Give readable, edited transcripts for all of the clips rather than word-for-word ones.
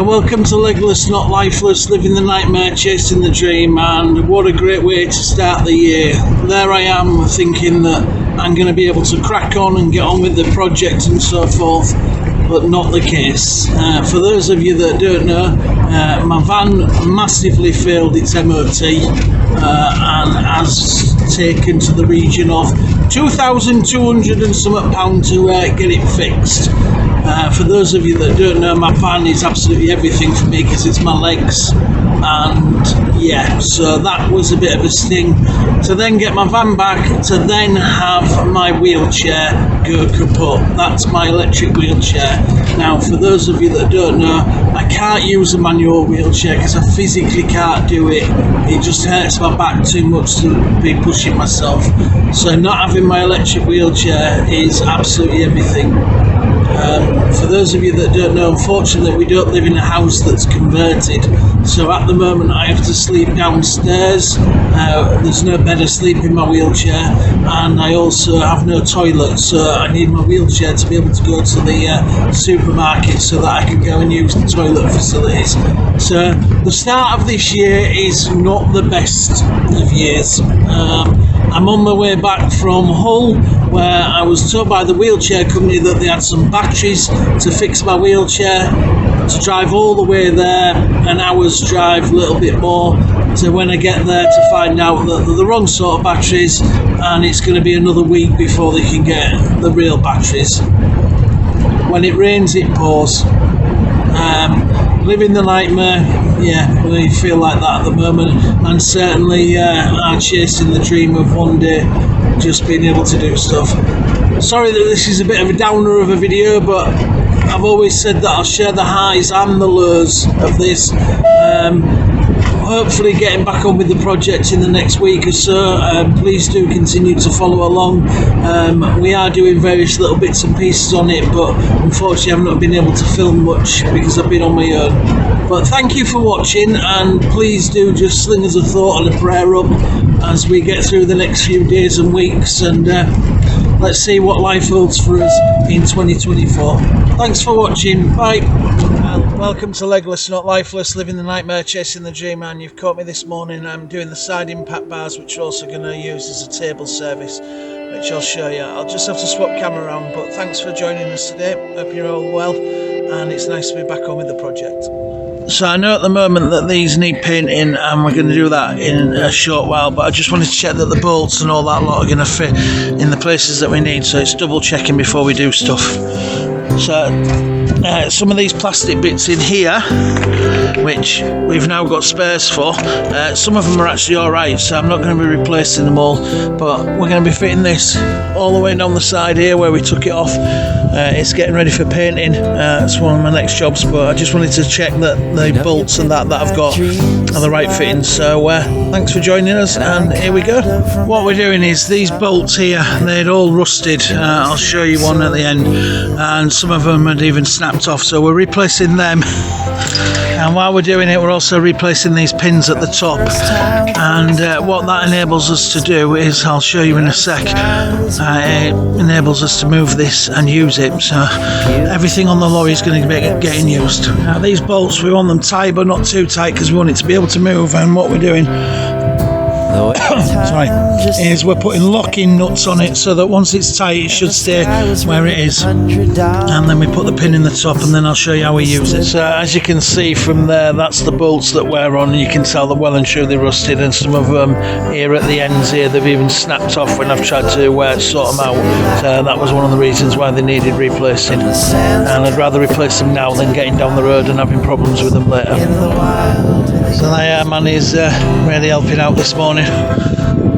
Welcome to Legless Not Lifeless, living the nightmare, chasing the dream, and what a great way to start the year. There I am thinking that I'm going to be able to crack on and get on with the project and so forth, but not the case. For those of you that don't know, my van massively failed its MOT and has taken to the region of £2,200 and something pound to get it fixed. For those of you that don't know, my van is absolutely everything for me because it's my legs, and yeah, so that was a bit of a sting to then get my van back, to then have my wheelchair go kaput. That's my electric wheelchair. Now, for those of you that don't know, I can't use a manual wheelchair because I physically can't do it. It just hurts my back too much to be pushing myself. So not having my electric wheelchair is absolutely everything. For those of you that don't know, unfortunately we don't live in a house that's converted, so at the moment I have to sleep downstairs. There's no bed asleep in my wheelchair, and I also have no toilet, so I need my wheelchair to be able to go to the supermarket so that I can go and use the toilet facilities. So the start of this year is not the best of years. I'm on my way back from Hull, where I was told by the wheelchair company that they had some batteries to fix my wheelchair, to drive all the way there, an hour's drive, a little bit more, so when I get there to find out that they're the wrong sort of batteries, and it's going to be another week before they can get the real batteries. When it rains, it pours. Living the nightmare, yeah, we feel like that at the moment, and certainly are chasing the dream of one day just being able to do stuff. Sorry that this is a bit of a downer of a video, but I've always said that I'll share the highs and the lows of this. Hopefully getting back on with the project in the next week or so. Please do continue to follow along. We are doing various little bits and pieces on it, but unfortunately I've not been able to film much because I've been on my own. But thank you for watching, and please do just sling us a thought and a prayer up as we get through the next few days and weeks, and let's see what life holds for us in 2024. Thanks for watching. Bye. Welcome to Legless Not Lifeless, living the nightmare, chasing the dream, and you've caught me this morning. I'm doing the side impact bars, which we're also going to use as a table service, which I'll show you. I'll just have to swap camera around, but thanks for joining us today. Hope you're all well, and it's nice to be back on with the project. So I know at the moment that these need painting, and we're going to do that in a short while, but I just wanted to check that the bolts and all that lot are going to fit in the places that we need, so it's double checking before we do stuff. So some of these plastic bits in here, which we've now got spares for, some of them are actually alright, so I'm not going to be replacing them all, but we're going to be fitting this all the way down the side here where we took it off. It's getting ready for painting. It's one of my next jobs, but I just wanted to check that the bolts and that I've got are the right fitting. So thanks for joining us, and here we go. What we're doing is these bolts here, they'd all rusted. I'll show you one at the end, and some of them had even snapped off, so we're replacing them. And while we're doing it, we're also replacing these pins at the top, and what that enables us to do is, I'll show you in a sec, it enables us to move this and use it, so everything on the lorry is going to be getting used. Now these bolts, we want them tight but not too tight because we want it to be able to move, and what we're doing is we're putting locking nuts on it so that once it's tight it should stay where it is, and then we put the pin in the top, and then I'll show you how we use it. So as you can see from there, that's the bolts that we're on, and you can tell they're well and truly rusted, and some of them here at the ends here, they've even snapped off when I've tried to sort them out. So that was one of the reasons why they needed replacing, and I'd rather replace them now than getting down the road and having problems with them later. So there, man is really helping out this morning.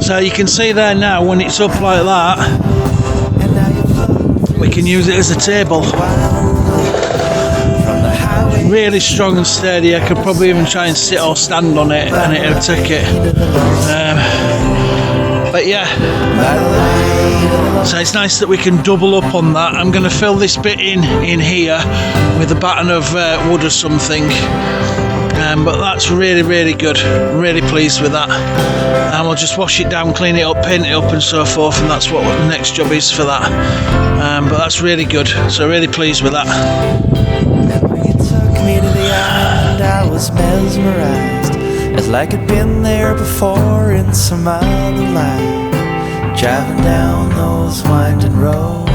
So you can see there now, when it's up like that, we can use it as a table. Really strong and sturdy. I could probably even try and sit or stand on it and it'll take it. But yeah, so it's nice that we can double up on that. I'm going to fill this bit in here with a batten of wood or something. But that's really good, really pleased with that, and we'll just wash it down, clean it up, paint it up and so forth, and that's what the next job is for that. But that's really good, so really pleased with that. me to the island, I was mesmerized, as like I'd been there before in some other life, driving down those winding roads.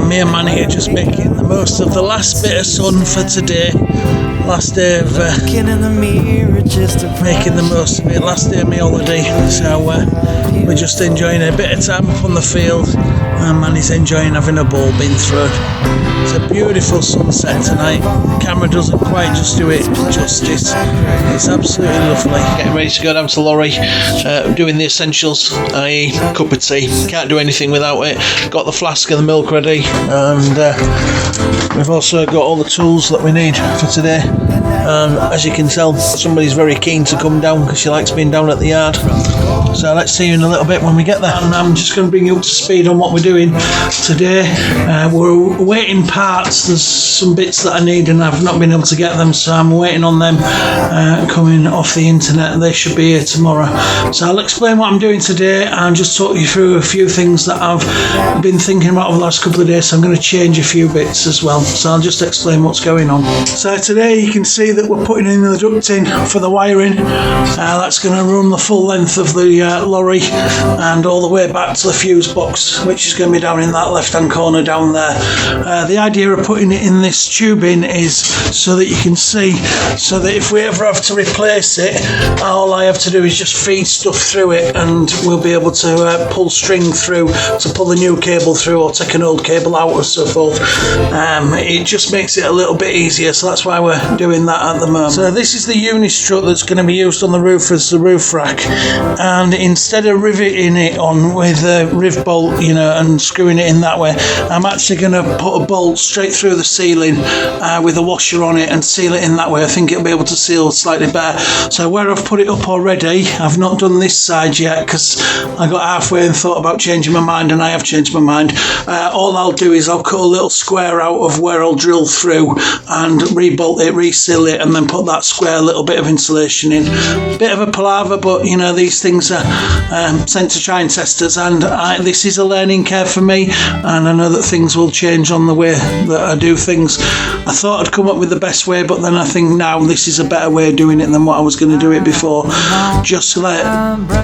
Me and Manny are just making the most of the last bit of sun for today. Last day of Looking in the mirror just to making the most of it. Last day of my holiday, so we're just enjoying a bit of time up on the field, and Manny's enjoying having a ball being thrown. It's a beautiful sunset tonight. The camera doesn't quite just do it justice. It's absolutely lovely. Getting ready to go down to Lorry, doing the essentials, i.e. cup of tea. Can't do anything without it. Got the flask and the milk ready, and we've also got all the tools that we need for today. As you can tell, somebody's very keen to come down because she likes being down at the yard. So let's see you in a little bit when we get there. And I'm just going to bring you up to speed on what we're doing today. We're waiting parts. There's some bits that I need and I've not been able to get them, so I'm waiting on them coming off the internet. They should be here tomorrow. So I'll explain what I'm doing today and just talk you through a few things that I've been thinking about over the last couple of days. So I'm going to change a few bits as well. So I'll just explain what's going on. So today you can see that we're putting in the ducting for the wiring. That's going to run the full length of the lorry and all the way back to the fuse box, which is going to be down in that left hand corner down there. The idea of putting it in this tubing is so that you can see, so that if we ever have to replace it, all I have to do is just feed stuff through it and we'll be able to pull string through to pull the new cable through or take an old cable out or so forth. It just makes it a little bit easier, so that's why we're doing that at the moment. So this is the unistrut that's going to be used on the roof as the roof rack, and instead of riveting it on with a riv bolt, and screwing it in that way, I'm actually going to put a bolt straight through the ceiling with a washer on it and seal it in that way. I think it'll be able to seal slightly better. So where I've put it up already, I've not done this side yet because I got halfway and thought about changing my mind, and I have changed my mind. All I'll do is I'll cut a little square out of where I'll drill through and rebolt it, reseal it, and then put that square little bit of insulation in. Bit of a palaver, but these things are sent to try and test us, and this is a learning curve for me, and I know that things will change on the way that I do things. I thought I'd come up with the best way, but then I think now this is a better way of doing it than what I was going to do it before. Just let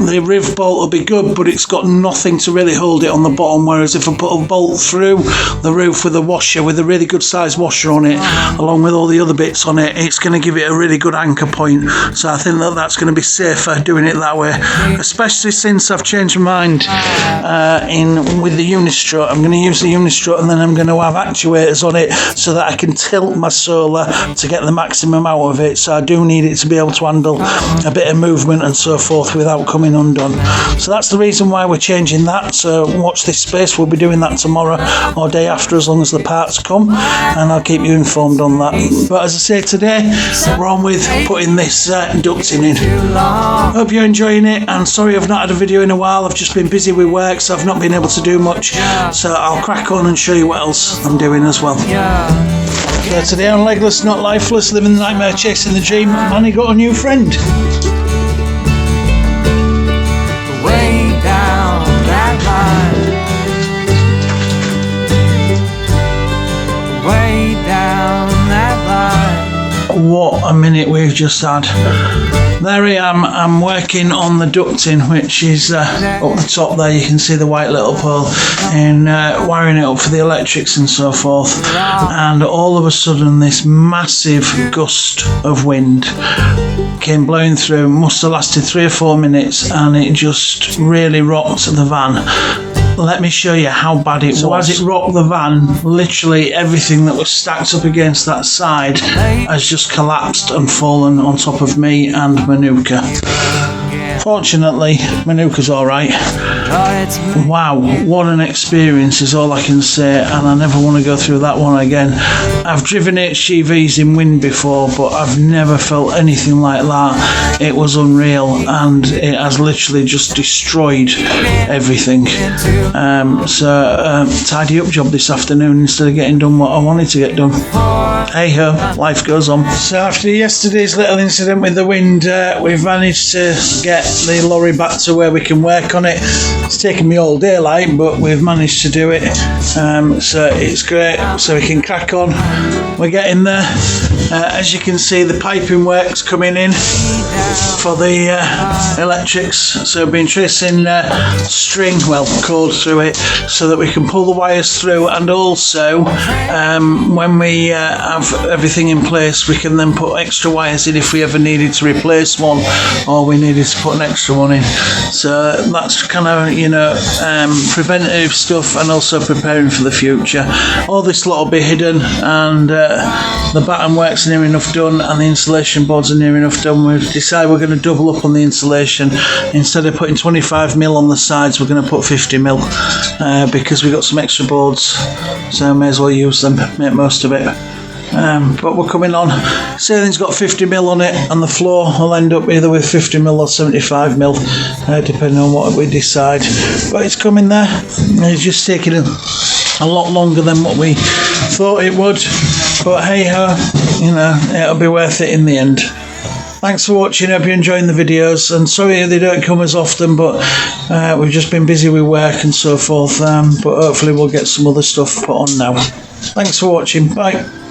the riv bolt will be good, but it's got nothing to really hold it on the bottom, whereas if I put a bolt through the roof with a washer, with a really good sized washer on it, along with all the other bits on it, it's going to give it a really good anchor point. So I think that that's going to be safer doing it that way, especially since I've changed my mind with the unistrut. I'm going to use the unistrut, and then I'm going to have actuators on it so that I can tilt my solar to get the maximum out of it. So I do need it to be able to handle a bit of movement and so forth without coming undone. So that's the reason why we're changing that. So watch this space. We'll be doing that tomorrow or day after, as long as the parts come, and I'll keep you informed on that. But as I say, today we're on with putting this ducting in. Hope you're enjoying it, and sorry I've not had a video in a while. I've just been busy with work, so I've not been able to do much. So I'll crack on and show you what else I'm doing as well. So today on Legless Not Lifeless, living the nightmare, chasing the dream, Manny got a new friend. Way down that line, way down that line. What a minute we've just had. There I am, I'm working on the ducting, which is up the top there. You can see the white little pole, and wiring it up for the electrics and so forth. And all of a sudden this massive gust of wind came blowing through, must have lasted 3 or 4 minutes, and it just really rocked the van. Let me show you how bad it was. So as it rocked the van, literally everything that was stacked up against that side has just collapsed and fallen on top of me and Manuka. Fortunately, Manuka's alright. Wow, what an experience is all I can say, and I never want to go through that one again. I've driven HGVs in wind before, but I've never felt anything like that. It was unreal, and it has literally just destroyed everything. Tidy up job this afternoon instead of getting done what I wanted to get done. Hey ho, life goes on. So after yesterday's little incident with the wind, we've managed to get the lorry back to where we can work on it. It's taken me all day, like, but we've managed to do it. So it's great. So we can crack on. We're getting there. As you can see, the piping work's coming in for the electrics. So I've been tracing string, cord through it, so that we can pull the wires through, and also when we have everything in place, we can then put extra wires in if we ever needed to replace one, or we needed to put an extra one in. So that's kind of, preventative stuff, and also preparing for the future. All this lot will be hidden, and the batten work's near enough done, and the insulation boards are near enough done. We've decided we're going to double up on the insulation. Instead of putting 25mm on the sides, we're going to put 50mm because we've got some extra boards, so I may as well use them, make most of it. But we're coming on. So everything's got 50mm on it, and the floor will end up either with 50mm or 75mm, depending on what we decide. But it's coming there. It's just taking a lot longer than what we thought it would. But hey ho, it'll be worth it in the end. Thanks for watching. Hope you're enjoying the videos, and sorry they don't come as often, but we've just been busy with work and so forth. But hopefully we'll get some other stuff put on now. Thanks for watching. Bye.